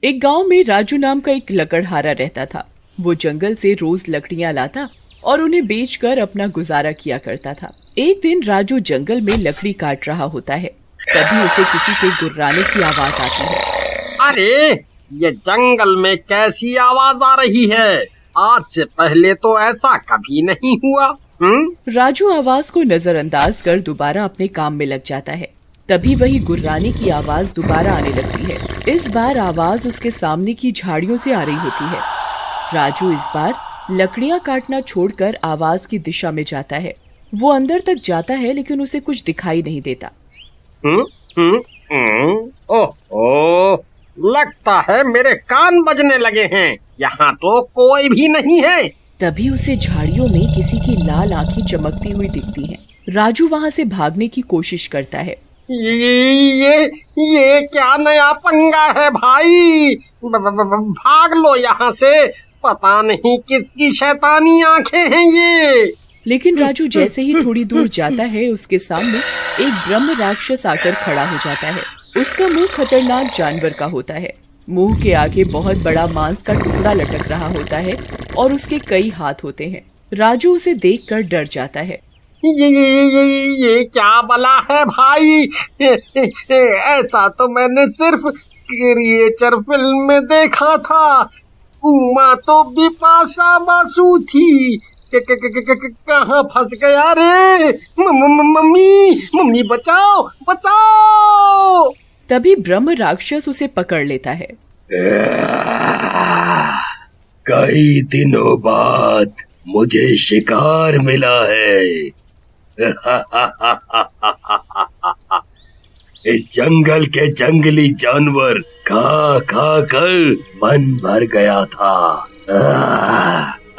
एक गांव में राजू नाम का एक लकड़हारा रहता था। वो जंगल से रोज लकड़ियां लाता और उन्हें बेचकर अपना गुजारा किया करता था। एक दिन राजू जंगल में लकड़ी काट रहा होता है, तभी उसे किसी के गुर्राने की आवाज आती है। अरे, ये जंगल में कैसी आवाज आ रही है? आज से पहले तो ऐसा कभी नहीं हुआ। राजू आवाज को नजरअंदाज कर दोबारा अपने काम में लग जाता है। तभी वही गुर्राने की आवाज दोबारा आने लगती है। इस बार आवाज उसके सामने की झाड़ियों से आ रही होती है। राजू इस बार लकड़ियां काटना छोड़कर आवाज की दिशा में जाता है। वो अंदर तक जाता है लेकिन उसे कुछ दिखाई नहीं देता। ओह, लगता है मेरे कान बजने लगे हैं। यहाँ तो कोई भी नहीं है। तभी उसे झाड़ियों में किसी की लाल आंखें चमकती हुई दिखती हैं। राजू वहाँ से भागने की कोशिश करता है। ये क्या नया पंगा है भाई? भाग लो यहाँ से। पता नहीं किसकी शैतानी आंखें हैं ये। लेकिन राजू जैसे ही थोड़ी दूर जाता है, उसके सामने एक ब्रह्म राक्षस आकर खड़ा हो जाता है। उसका मुंह खतरनाक जानवर का होता है। मुंह के आगे बहुत बड़ा मांस का टुकड़ा लटक रहा होता है और उसके कई हाथ होते हैं। राजू उसे देखकर डर जाता है। ये क्या बला है भाई? ऐसा तो मैंने सिर्फ क्रिएचर फिल्म में देखा था। उमा तो बिपाशा बासु थी। कहाँ फंस गया रे? मम्मी बचाओ बचाओ। तभी ब्रह्म राक्षस उसे पकड़ लेता है। कई दिनों बाद मुझे शिकार मिला है। इस जंगल के जंगली जानवर खा खा कर मन भर गया था।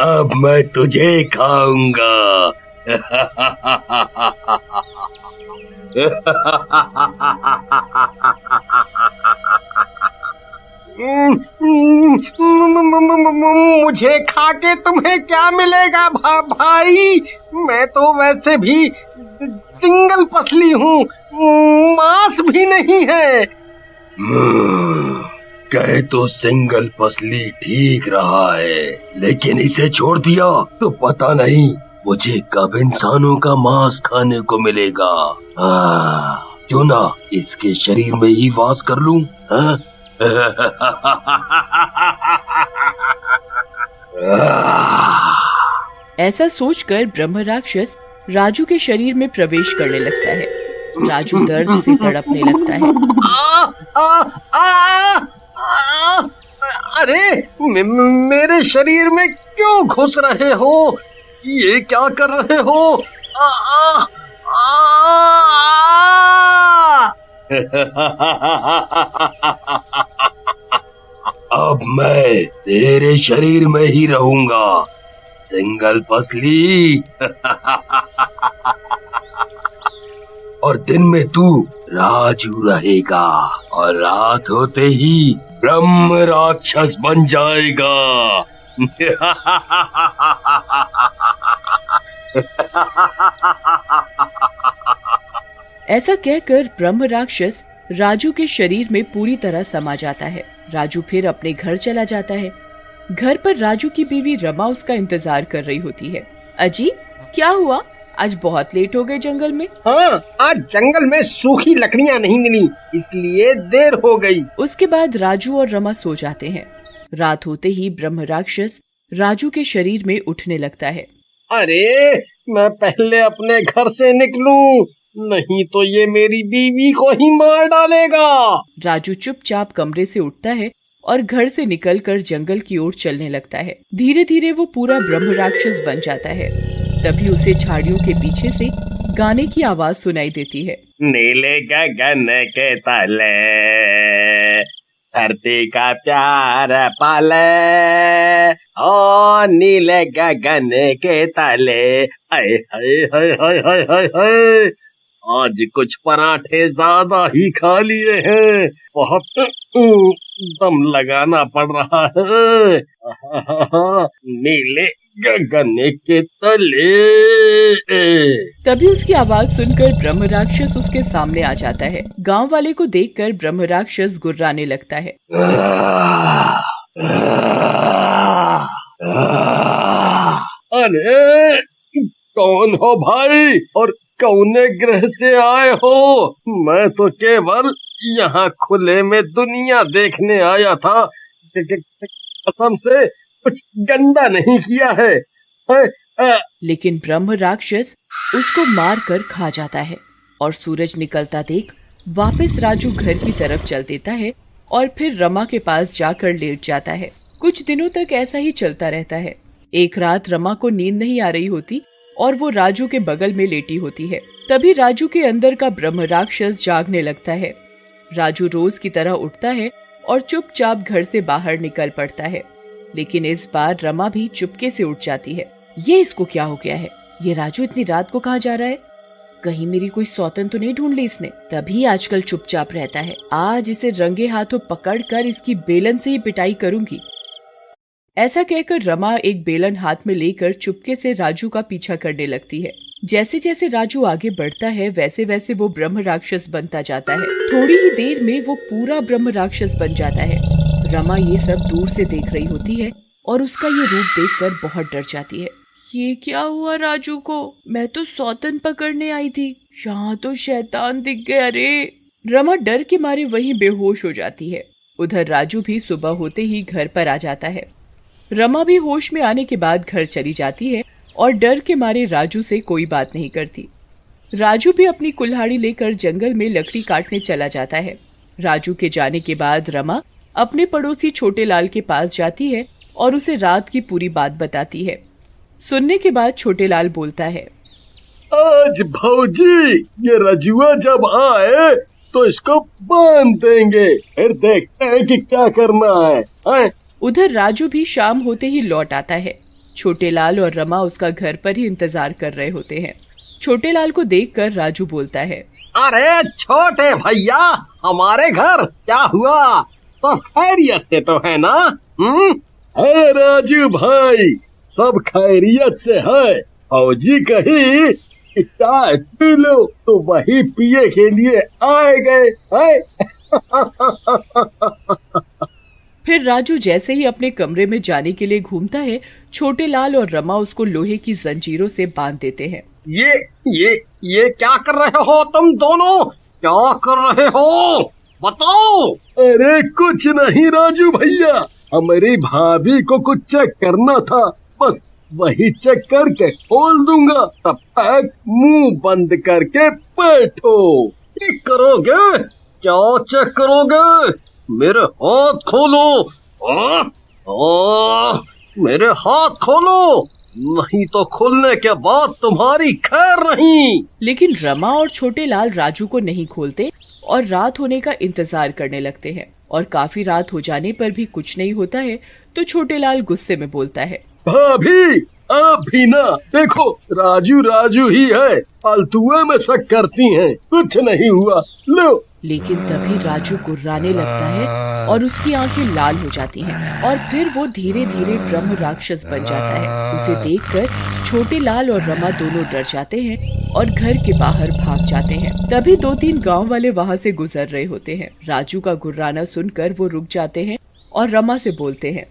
अब मैं तुझे खाऊंगा। मुझे खा के तुम्हें क्या मिलेगा भाई? मैं तो वैसे भी सिंगल पसली हूँ, मांस भी नहीं है। कहे तो सिंगल पसली ठीक रहा है, लेकिन इसे छोड़ दिया तो पता नहीं मुझे कब इंसानों का मांस खाने को मिलेगा। क्यों ना इसके शरीर में ही वास कर लूं? ऐसा सोचकर ब्रह्म राक्षस राजू के शरीर में प्रवेश करने लगता है। राजू दर्द से तड़पने लगता है। अरे, मेरे शरीर में क्यों घुस रहे हो? ये क्या कर रहे हो? अब मैं तेरे शरीर में ही रहूंगा, सिंगल पसली। और दिन में तू राजू रहेगा और रात होते ही ब्रह्म राक्षस बन जाएगा। ऐसा कहकर ब्रह्म राक्षस राजू के शरीर में पूरी तरह समा जाता है। राजू फिर अपने घर चला जाता है। घर पर राजू की बीवी रमा उसका इंतजार कर रही होती है। अजी, क्या हुआ? आज बहुत लेट हो गए जंगल में। हाँ, आज जंगल में सूखी लकड़ियाँ नहीं मिली, इसलिए देर हो गई। उसके बाद राजू और रमा सो जाते हैं। रात होते ही ब्रह्म राक्षस राजू के शरीर में उठने लगता है। अरे, मैं पहले अपने घर से निकलूं, नहीं तो ये मेरी बीवी को ही मार डालेगा। राजू चुपचाप कमरे से उठता है और घर से निकलकर जंगल की ओर चलने लगता है। धीरे धीरे वो पूरा ब्रह्म राक्षस बन जाता है। तभी उसे झाड़ियों के पीछे से गाने की आवाज सुनाई देती है। नीले गगन के तले धरती का प्यार पाले, ओ नीले गगन के तले। हाय हाय हाय हाय हाय हाय हाय, आज कुछ पराठे ज्यादा ही खा लिए हैं, बहुत दम लगाना पड़ रहा है। नीले गगन के तले। तभी उसकी आवाज सुनकर ब्रह्म राक्षस उसके सामने आ जाता है। गांव वाले को देखकर ब्रह्म राक्षस गुर्राने लगता है। अरे कौन हो भाई और कौने ग्रह से आए हो? मैं तो केवल यहाँ खुले में दुनिया देखने आया था। कसम से कुछ गंदा नहीं किया है। लेकिन ब्रह्म राक्षस उसको मार कर खा जाता है और सूरज निकलता देख वापस राजू घर की तरफ चल देता है और फिर रमा के पास जाकर लेट जाता है। कुछ दिनों तक ऐसा ही चलता रहता है। एक रात रमा को नींद नहीं आ रही होती और वो राजू के बगल में लेटी होती है। तभी राजू के अंदर का ब्रह्म राक्षस जागने लगता है। राजू रोज की तरह उठता है और चुपचाप घर से बाहर निकल पड़ता है। लेकिन इस बार रमा भी चुपके से उठ जाती है। ये इसको क्या हो गया है? ये राजू इतनी रात को कहाँ जा रहा है? कहीं मेरी कोई सौतन तो नहीं ढूंढ ली इसने? तभी आजकल चुपचाप रहता है। आज इसे रंगे हाथों पकड़कर इसकी बेलन से ही पिटाई करूंगी। ऐसा कहकर रमा एक बेलन हाथ में लेकर चुपके से राजू का पीछा करने लगती है। जैसे जैसे राजू आगे बढ़ता है वैसे वैसे वो ब्रह्म राक्षस बनता जाता है। थोड़ी ही देर में वो पूरा ब्रह्म राक्षस बन जाता है। रमा ये सब दूर से देख रही होती है और उसका ये रूप देखकर बहुत डर जाती है। ये क्या हुआ राजू को? मैं तो सौतन पकड़ने आई थी, यहाँ तो शैतान दिख गया रे। रमा डर के मारे वहीं बेहोश हो जाती है। उधर राजू भी सुबह होते ही घर पर आ जाता है। रमा भी होश में आने के बाद घर चली जाती है और डर के मारे राजू से कोई बात नहीं करती। राजू भी अपनी कुल्हाड़ी लेकर जंगल में लकड़ी काटने चला जाता है। राजू के जाने के बाद रमा अपने पड़ोसी छोटे लाल के पास जाती है और उसे रात की पूरी बात बताती है। सुनने के बाद छोटे लाल बोलता है, आज भौजी ये रजुआ जब आए तो इसको बांध देंगे, फिर देखते हैं कि क्या करना है। उधर राजू भी शाम होते ही लौट आता है। छोटे लाल और रमा उसका घर पर ही इंतजार कर रहे होते हैं। छोटे लाल को देखकर राजू बोलता है, अरे छोटे भैया, हमारे घर क्या हुआ? सब खैरियत से तो है ना? है राजू भाई, सब खैरियत से है। फौजी कही कि चाय पी लो तो वही पिए के लिए आए गए है। फिर राजू जैसे ही अपने कमरे में जाने के लिए घूमता है, छोटे लाल और रमा उसको लोहे की जंजीरों से बांध देते हैं। ये क्या कर रहे हो तुम दोनों? क्या कर रहे हो बताओ? अरे कुछ नहीं राजू भैया, हमारी भाभी को कुछ चेक करना था, बस वही चेक करके खोल दूंगा, तब तक मुंह बंद करके बैठो। चेक करोगे? क्या चेक करोगे? मेरे हाथ खोलो। मेरे हाथ खोलो, नहीं तो खुलने के बाद तुम्हारी खैर नहीं। लेकिन रमा और छोटे लाल राजू को नहीं खोलते और रात होने का इंतजार करने लगते हैं। और काफी रात हो जाने पर भी कुछ नहीं होता है तो छोटे लाल गुस्से में बोलता है, भाभी आप भी ना देखो, राजू राजू ही है, फालतुए में शक करती हैं, कुछ नहीं हुआ, लो। लेकिन तभी राजू गुर्राने लगता है और उसकी आंखें लाल हो जाती हैं और फिर वो धीरे धीरे ब्रह्म राक्षस बन जाता है। उसे देखकर छोटे लाल और रमा दोनों डर जाते हैं और घर के बाहर भाग जाते हैं। तभी 2-3 गांव वाले वहां से गुजर रहे होते हैं। राजू का गुर्राना सुनकर वो रुक जाते हैं और रमा से बोलते हैं,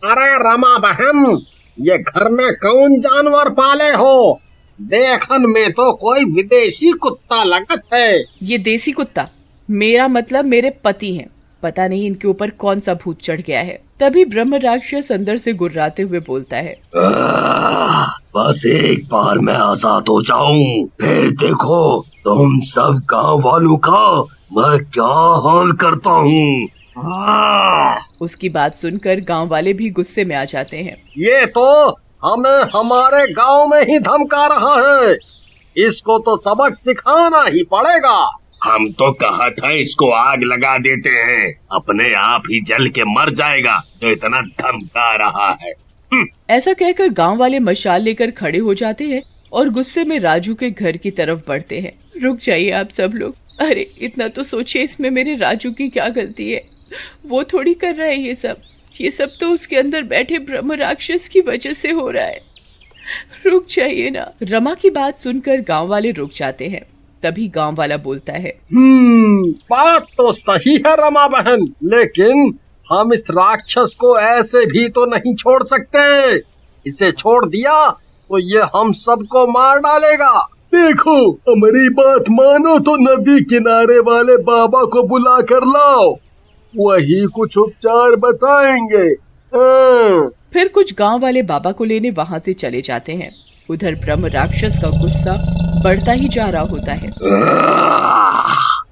अरे रमा बहन, ये घर में कौन जानवर पाले हो? देखन में तो कोई विदेशी कुत्ता लगत है। ये देसी कुत्ता, मेरा मतलब मेरे पति हैं। पता नहीं इनके ऊपर कौन सा भूत चढ़ गया है। तभी ब्रह्म राक्षस अंदर से गुर्राते हुए बोलता है, बस एक बार मैं आजाद हो जाऊं, फिर देखो तुम सब गांव वालों का मैं क्या हाल करता हूँ। उसकी बात सुनकर गांव वाले भी गुस्से में आ जाते हैं। ये तो हमें हमारे गांव में ही धमका रहा है, इसको तो सबक सिखाना ही पड़ेगा। हम तो कहा था इसको आग लगा देते हैं, अपने आप ही जल के मर जाएगा, जो इतना धमका रहा है। ऐसा कहकर गांव वाले मशाल लेकर खड़े हो जाते हैं और गुस्से में राजू के घर की तरफ बढ़ते हैं। रुक जाइए आप सब लोग, अरे इतना तो सोचिए, इसमें मेरे राजू की क्या गलती है? वो थोड़ी कर रहा है ये सब तो उसके अंदर बैठे ब्रह्म राक्षस की वजह से हो रहा है। रुक जाइए ना। रमा की बात सुनकर गांव वाले रुक जाते हैं। तभी गांव वाला बोलता है, बात तो सही है रमा बहन, लेकिन हम इस राक्षस को ऐसे भी तो नहीं छोड़ सकते। इसे छोड़ दिया तो ये हम सबको मार डालेगा। देखो, हमारी बात मानो तो नदी किनारे वाले बाबा को बुला कर लाओ, वही कुछ उपचार बताएंगे। हाँ। फिर कुछ गांव वाले बाबा को लेने वहां से चले जाते हैं। उधर ब्रह्म राक्षस का गुस्सा बढ़ता ही जा रहा होता है।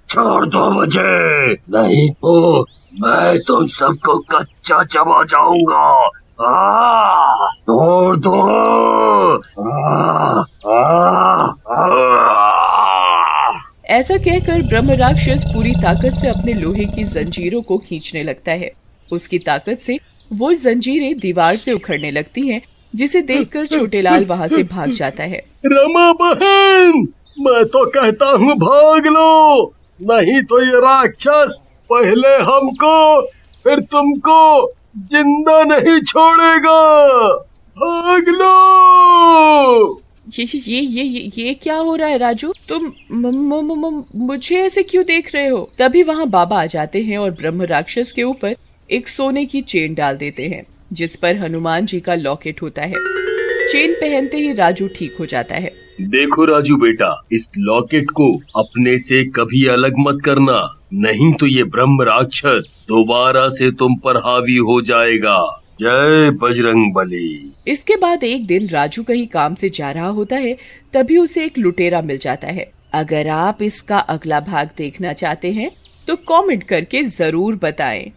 छोड़ दो मुझे, नहीं तो मैं तुम सबको कच्चा चबा जाऊंगा। छोड़ दो। ऐसा कहकर ब्रह्म राक्षस पूरी ताकत से अपने लोहे की जंजीरों को खींचने लगता है। उसकी ताकत से वो जंजीरें दीवार से उखड़ने लगती हैं, जिसे देखकर छोटेलाल वहां से भाग जाता है। रमा बहन, मैं तो कहता हूँ भाग लो, नहीं तो ये राक्षस पहले हमको फिर तुमको जिंदा नहीं छोड़ेगा। भाग लो। ये क्या हो रहा है राजू? तुम मुझे ऐसे क्यों देख रहे हो? तभी वहाँ बाबा आ जाते हैं और ब्रह्म राक्षस के ऊपर एक सोने की चेन डाल देते हैं, जिस पर हनुमान जी का लॉकेट होता है। चेन पहनते ही राजू ठीक हो जाता है। देखो राजू बेटा, इस लॉकेट को अपने से कभी अलग मत करना, नहीं तो ये ब्रह्म राक्षस दोबारा से तुम पर हावी हो जाएगा। जय बजरंग बली। इसके बाद एक दिन राजू कहीं काम से जा रहा होता है, तभी उसे एक लुटेरा मिल जाता है। अगर आप इसका अगला भाग देखना चाहते हैं तो कमेंट करके जरूर बताएं।